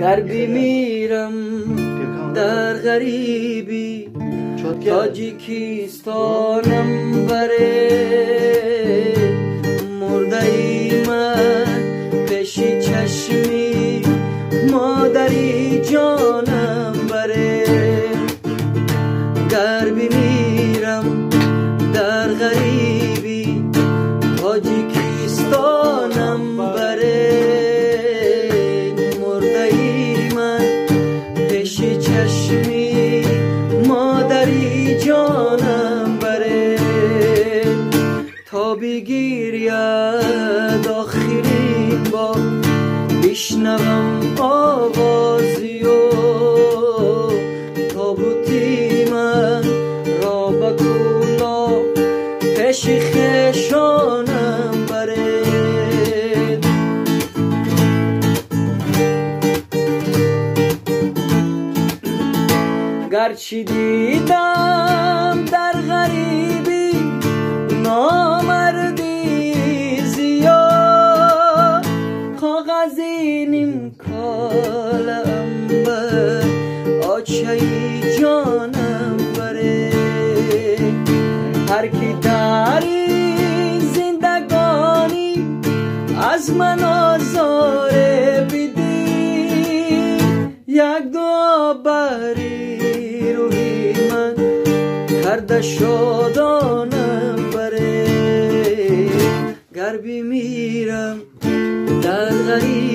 گر بمیرم در غریبی تاجیکستانم بره مرده ای من پیش چشمی مادری جانم بره گر بمیرم در غریبی تاجیکستانم بره مرده ای من پیش چشمی مادری جانم بره تا بگیرید آخرین بار بشنوم آوازی و تابوتی من را به کولا پیش خیشانم بره گرچه دیدم در غریبی نامردی زیاد کاغذی نیم کالم بر آچه جانم بره هر کی در این زندگانی از من آزاره بدی یک دعا بری روحی من کرده شادانم بره گر بمیرم در غریبی